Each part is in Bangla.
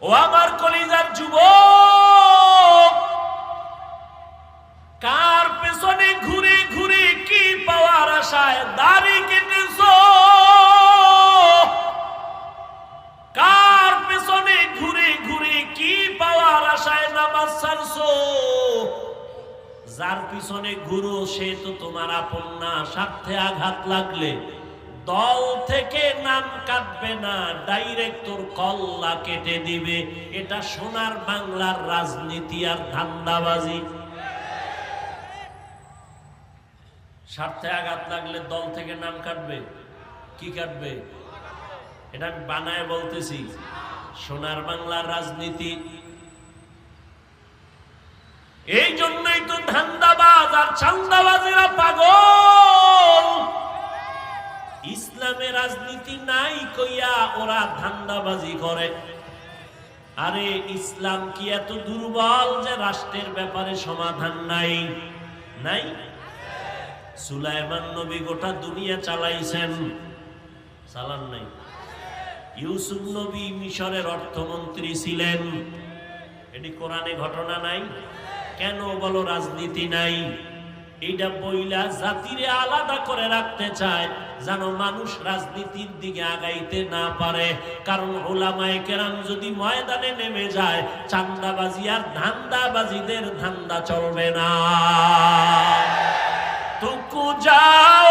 ও আমার কলিজার যুবক, কার পেছনে ঘুরে ঘুরে কি পাওয়ার আশায় দাড়ি কেটেছো? কার পেছনে ঘুরে ঘুরে কি পাওয়ার আশায় নামাজ ছাড়ছো? যার পিছনে ঘুরো সে তো তোমার আপন না। স্বার্থে আঘাত লাগলে দল থেকে নাম কাটবে না, ডাইরেক্ট তোর কল্লা কেটে দিবে। এটা সোনার বাংলার রাজনীতি আর ধান্দাবাজি। স্বার্থে আঘাত লাগলে দল থেকে নাম কাটবে, কি কাটবে? এটা আমি বানায় বলতেছি, সোনার বাংলার রাজনীতি। এই জন্যই তো ধান্দাবাজ আর চান্দাবাজিরা পাগল। ইসলামে রাজনীতি নাই কইয়া ওরা ধান্দাবাজি করে। আরে ইসলাম কি এত দুর্বল যে রাষ্ট্রের ব্যাপারে সমাধান নাই? নাই। সুলাইমান নবী গোটা দুনিয়া চালাইছেন, চালান নাই? ইউসুফ নবী মিশরের অর্থমন্ত্রী ছিলেন, এটি কোরআনে ঘটনা নাই? কেন বলো রাজনীতি নাই? এইটা বইলা জাতিরে আলাদা করে রাখতে চায় যেন মানুষ রাজনীতির দিকে আগাইতে না পারে। কারণ উলামায়ে কেরাম যদি ময়দানে নেমে যায়, চান্দাবাজি আর ধান্দাবাজিদের ধান্দা চলবে না। তুকু যাও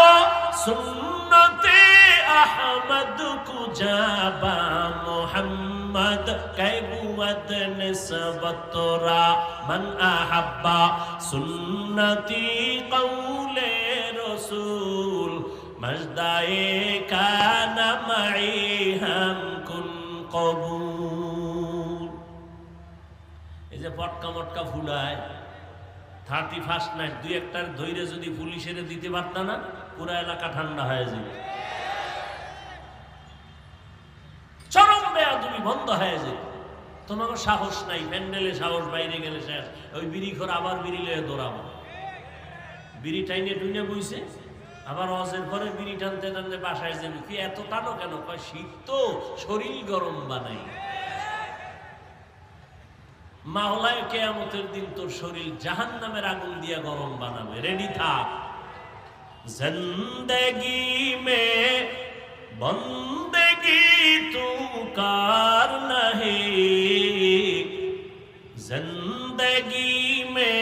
সুন্নতে আহমদ কুজাবা মোহাম্মদ কৈবুত নিসবতরা মান আহাব্বা সুন্নতি কওলে রসুল মজদায়ে কানা মাই হাম কুন কবুল। এই যে পটকা মটকা ফুলায় 31st নাইট দুই একটার ধৈর্য যদি পুলিশের দিতে পারত না, পুরো এলাকা ঠান্ডা হয়ে যাবে, চরম বেয়াদবি বন্ধ হয়ে যেত। তোমাকে সাহস নাই, প্যান্ডেলে সাহস, বাইরে গেলে শেষ। ওই বিড়ি খোর আবার বিড়ি লয়ে দৌড়াবো, বিড়ি টাইনে টুইনে বইছে, আবার অজের পরে বিড়ি টানতে টানতে বাসায় যাবি। কি এত টানো কেন? কয় শীত তো, শরীর গরম বানাই। মাওলায় কিয়ামতের দিন তোর শরীর জাহান্নামের আগুন দিয়া গরম বানাবে, রেডি থাক। জিন্দেগি মে বন্দেগি তু কার নাহি, জিন্দেগি মে